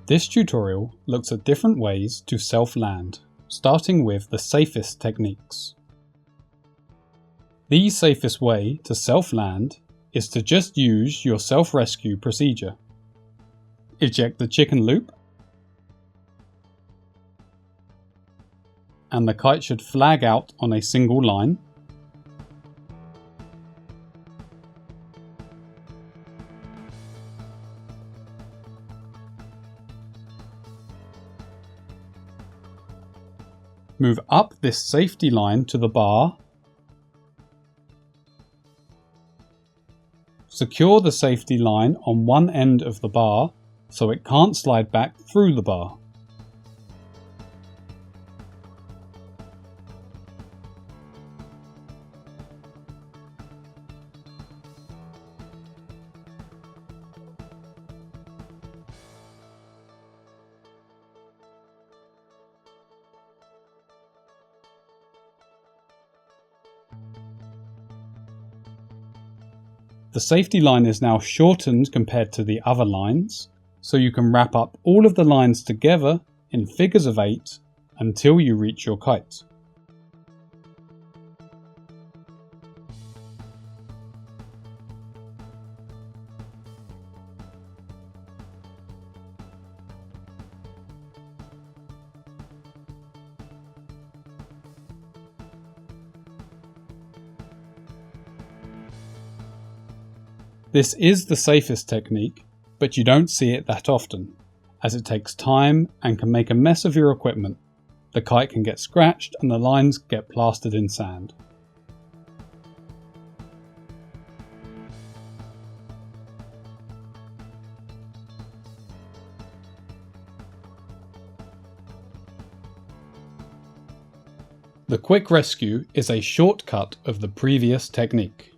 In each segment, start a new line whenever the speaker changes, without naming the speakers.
This tutorial looks at different ways to self-land, starting with the safest techniques. The safest way to self-land is to just use your self-rescue procedure. Eject the chicken loop, and the kite should flag out on a single line. Move up this safety line to the bar. Secure the safety line on one end of the bar so it can't slide back through the bar. The safety line is now shortened compared to the other lines, so you can wrap up all of the lines together in figures of 8 until you reach your kite. This is the safest technique, but you don't see it that often, as it takes time and can make a mess of your equipment. The kite can get scratched and the lines get plastered in sand. The quick rescue is a shortcut of the previous technique.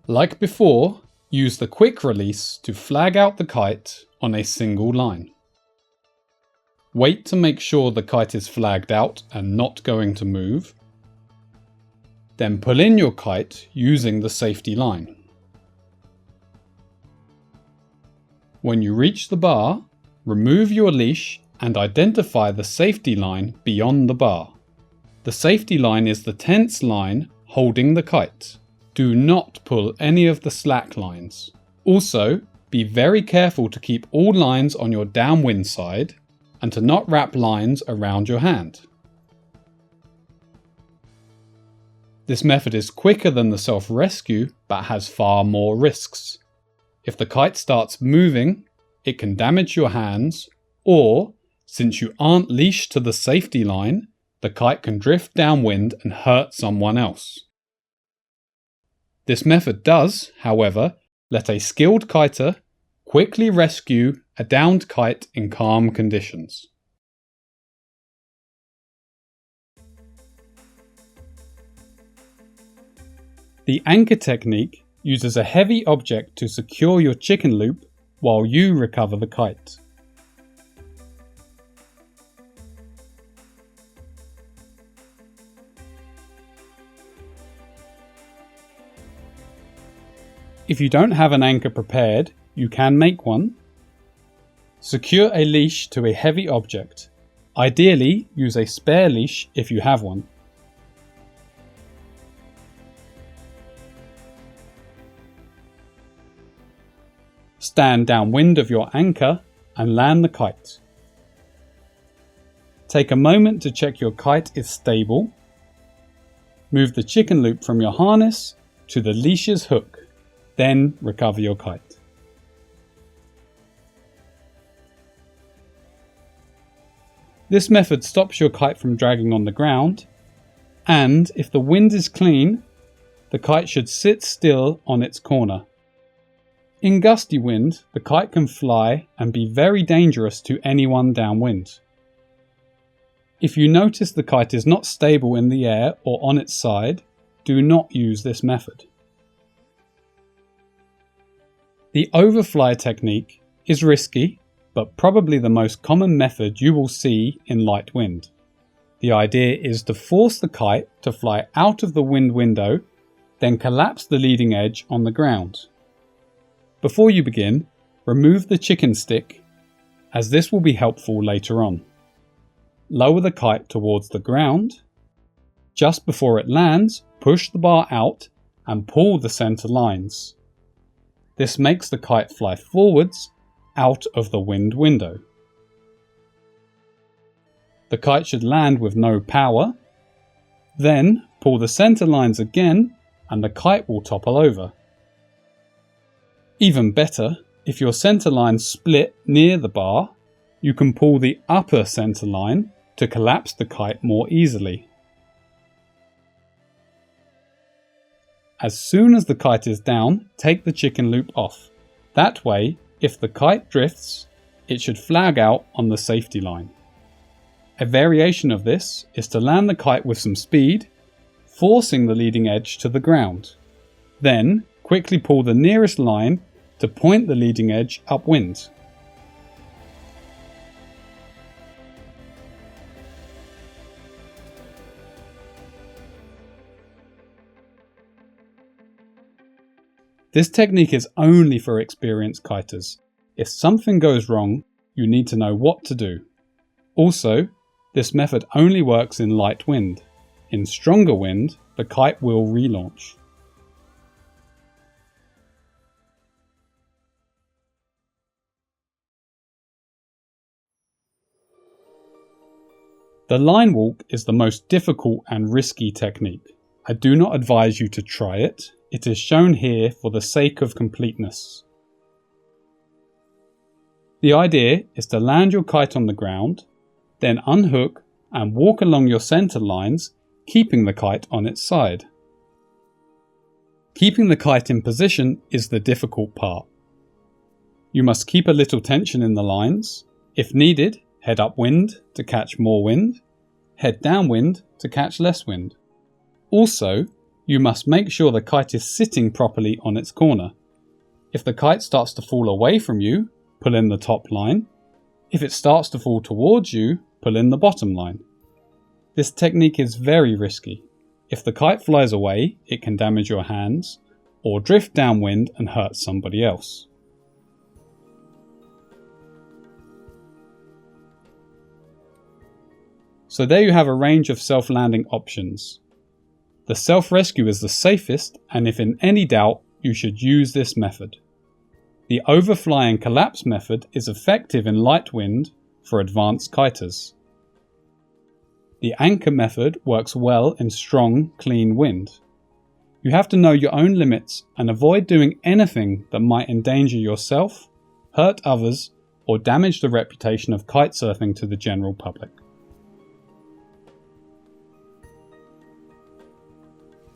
Like before, use the quick release to flag out the kite on a single line. Wait to make sure the kite is flagged out and not going to move. Then pull in your kite using the safety line. When you reach the bar, remove your leash and identify the safety line beyond the bar. The safety line is the tense line holding the kite. Do not pull any of the slack lines. Also, be very careful to keep all lines on your downwind side and to not wrap lines around your hand. This method is quicker than the self-rescue but has far more risks. If the kite starts moving, it can damage your hands, or, since you aren't leashed to the safety line, the kite can drift downwind and hurt someone else. This method does, however, let a skilled kiter quickly rescue a downed kite in calm conditions. The anchor technique uses a heavy object to secure your chicken loop while you recover the kite. If you don't have an anchor prepared, you can make one. Secure a leash to a heavy object. Ideally, use a spare leash if you have one. Stand downwind of your anchor and land the kite. Take a moment to check your kite is stable. Move the chicken loop from your harness to the leash's hook. Then recover your kite. This method stops your kite from dragging on the ground, and if the wind is clean, the kite should sit still on its corner. In gusty wind, the kite can fly and be very dangerous to anyone downwind. If you notice the kite is not stable in the air or on its side, do not use this method. The overfly technique is risky, but probably the most common method you will see in light wind. The idea is to force the kite to fly out of the wind window, then collapse the leading edge on the ground. Before you begin, remove the chicken stick as this will be helpful later on. Lower the kite towards the ground. Just before it lands, push the bar out and pull the center lines. This makes the kite fly forwards, out of the wind window. The kite should land with no power. Then pull the center lines again and the kite will topple over. Even better, if your center lines split near the bar, you can pull the upper center line to collapse the kite more easily. As soon as the kite is down, take the chicken loop off. That way, if the kite drifts, it should flag out on the safety line. A variation of this is to land the kite with some speed, forcing the leading edge to the ground. Then, quickly pull the nearest line to point the leading edge upwind. This technique is only for experienced kiters. If something goes wrong, you need to know what to do. Also, this method only works in light wind. In stronger wind, the kite will relaunch. The line walk is the most difficult and risky technique. I do not advise you to try it. It is shown here for the sake of completeness. The idea is to land your kite on the ground, then unhook and walk along your center lines, keeping the kite on its side. Keeping the kite in position is the difficult part. You must keep a little tension in the lines. If needed, head upwind to catch more wind, head downwind to catch less wind. Also, you must make sure the kite is sitting properly on its corner. If the kite starts to fall away from you, pull in the top line. If it starts to fall towards you, pull in the bottom line. This technique is very risky. If the kite flies away, it can damage your hands or drift downwind and hurt somebody else. So there you have a range of self-landing options. The self-rescue is the safest, and if in any doubt, you should use this method. The overfly and collapse method is effective in light wind for advanced kiters. The anchor method works well in strong, clean wind. You have to know your own limits and avoid doing anything that might endanger yourself, hurt others, or damage the reputation of kitesurfing to the general public.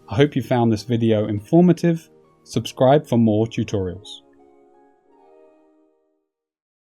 I hope you found this video informative. Subscribe for more tutorials.